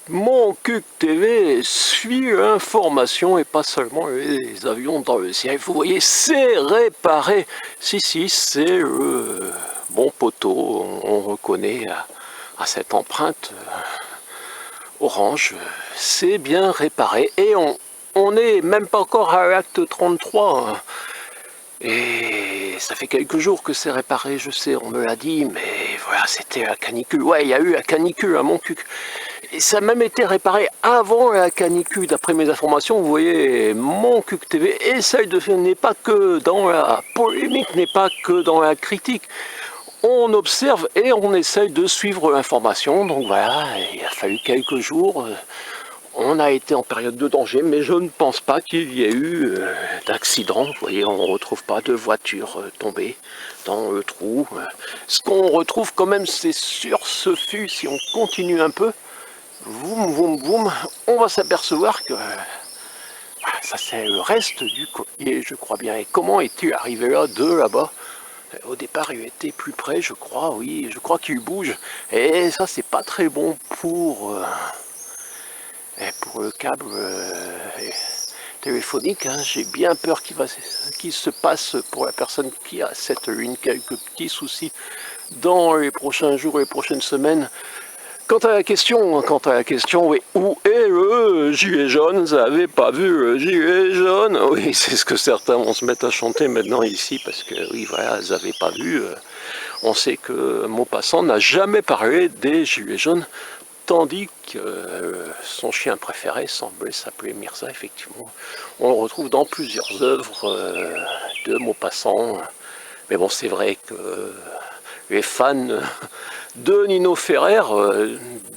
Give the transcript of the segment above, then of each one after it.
Mon Cuc TV suit l'information et pas seulement les avions dans le ciel. Vous voyez, c'est réparé. Si, c'est le bon poteau. On reconnaît à cette empreinte orange. C'est bien réparé. Et on n'est même pas encore à l'acte 33. Et ça fait quelques jours que c'est réparé, je sais, on me l'a dit, mais voilà, c'était la canicule. Ouais, il y a eu la canicule à Montcuq. Et ça a même été réparé avant la canicule, d'après mes informations. Vous voyez, Montcuq TV essaye de faire, n'est pas que dans la polémique, n'est pas que dans la critique. On observe et on essaye de suivre l'information. Donc voilà, il a fallu quelques jours. On a été en période de danger, mais je ne pense pas qu'il y ait eu d'accident. Vous voyez, on ne retrouve pas de voiture tombée dans le trou. Ce qu'on retrouve quand même, c'est sur ce fût, si on continue un peu, voum, on va s'apercevoir que ça c'est le reste du collier, je crois bien. Et comment est-il arrivé là, de là-bas? Au départ, il était plus près, je crois, oui, je crois qu'il bouge. Et ça, c'est pas très bon pour le câble téléphonique. Hein. J'ai bien peur qu'il se passe pour la personne qui a cette ligne quelques petits soucis dans les prochains jours et les prochaines semaines. Quant à la question, oui, où est le gilet jaune? Vous n'avez pas vu le gilet jaune? Oui, c'est ce que certains vont se mettre à chanter maintenant ici, parce que oui, voilà, vous n'avez pas vu. On sait que Maupassant n'a jamais parlé des gilets jaunes, tandis que son chien préféré semblait s'appeler Mirza, effectivement. On le retrouve dans plusieurs œuvres de Maupassant. Mais bon, c'est vrai que les fans de Nino Ferrer,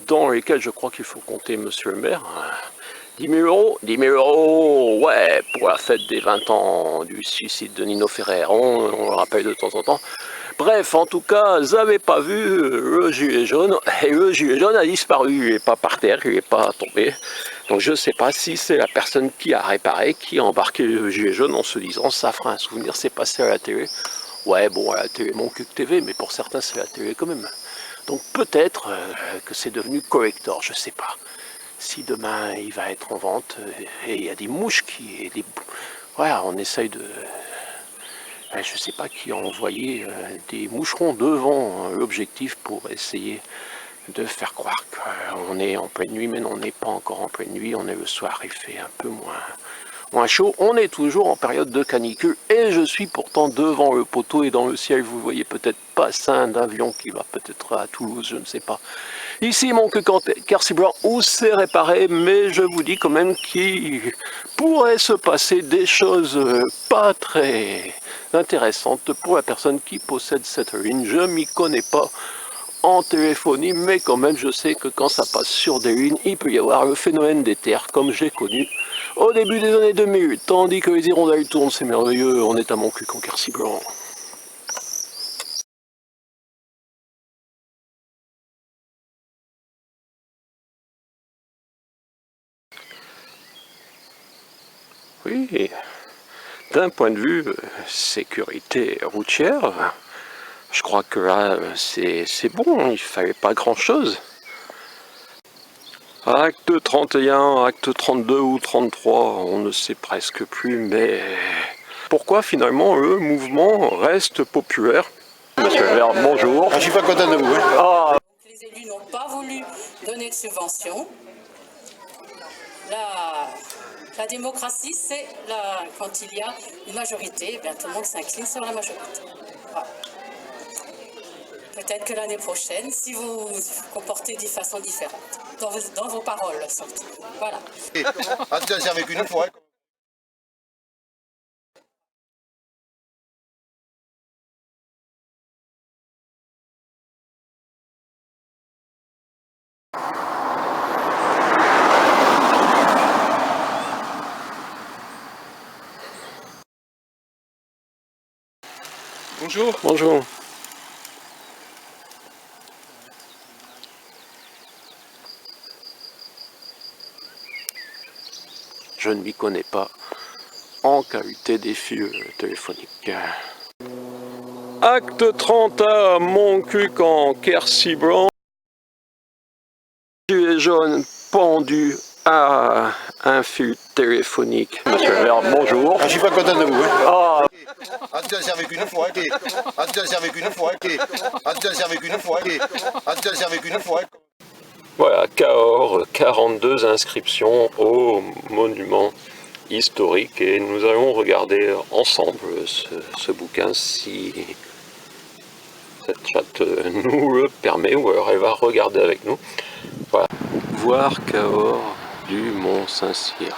dans lesquels je crois qu'il faut compter Monsieur le maire, 10 000 euros, 10 000 euros, ouais, pour la fête des 20 ans du suicide de Nino Ferrer, on le rappelle de temps en temps. Bref, en tout cas, vous n'avez pas vu le gilet jaune, et le gilet jaune a disparu, il n'est pas par terre, il n'est pas tombé. Donc je ne sais pas si c'est la personne qui a réparé, qui a embarqué le gilet jaune en se disant ça fera un souvenir, c'est passé à la télé. Ouais, bon, à la télé, Montcuq TV, mais pour certains c'est la télé quand même. Donc peut-être que c'est devenu collector, je ne sais pas. Si demain il va être en vente, et il y a des mouches qui... Voilà, on essaye de... je ne sais pas qui a envoyé des moucherons devant l'objectif pour essayer de faire croire qu'on est en pleine nuit, mais on n'est pas encore en pleine nuit, on est le soir, il fait un peu moins chaud. On est toujours en période de canicule et je suis pourtant devant le poteau et dans le ciel, vous voyez peut-être pas un avion qui va peut-être à Toulouse, je ne sais pas. Ici, mon Quercy Blanc, où c'est réparé, mais je vous dis quand même qu'il pourrait se passer des choses pas très intéressantes pour la personne qui possède cette ligne. Je m'y connais pas en téléphonie, mais quand même je sais que quand ça passe sur des lignes, il peut y avoir le phénomène des terres, comme j'ai connu au début des années 2000, tandis que les hirondelles tournent, c'est merveilleux, on est à Montcuq en Quercy Blanc. Oui, d'un point de vue sécurité routière, je crois que là c'est bon, il ne fallait pas grand chose. Acte 31, acte 32 ou 33, on ne sait presque plus, mais pourquoi finalement le mouvement reste populaire? Monsieur le maire, bonjour. Je ne suis pas content de vous. Hein. Ah. Les élus n'ont pas voulu donner de subventions. La démocratie, c'est quand il y a une majorité, eh bien, tout le monde s'incline sur la majorité. Voilà. Peut-être que l'année prochaine, si vous vous comportez de façon différente, dans vos paroles, surtout. Voilà. Ah, tu n'as avec une fois. Bonjour. Bonjour. Je ne m'y connais pas en qualité des fils téléphoniques. Acte 30 Montcuq en Quercy Blanc. Gilet jaune répondu à un fil téléphonique. Monsieur le maire, bonjour. Je suis pas content de vous. Ah, Ah, tu t'en servais qu'une fois. Ah, tu t'en servais qu'une fois. Ah, tu t'en servais qu'une fois. Ah, tu t'en servais qu'une fois. voilà, Cahors, 42 inscriptions au monument historique et nous allons regarder ensemble ce bouquin si cette chatte nous le permet ou alors elle va regarder avec nous. Voilà. Voir Cahors du Mont Saint-Cyr.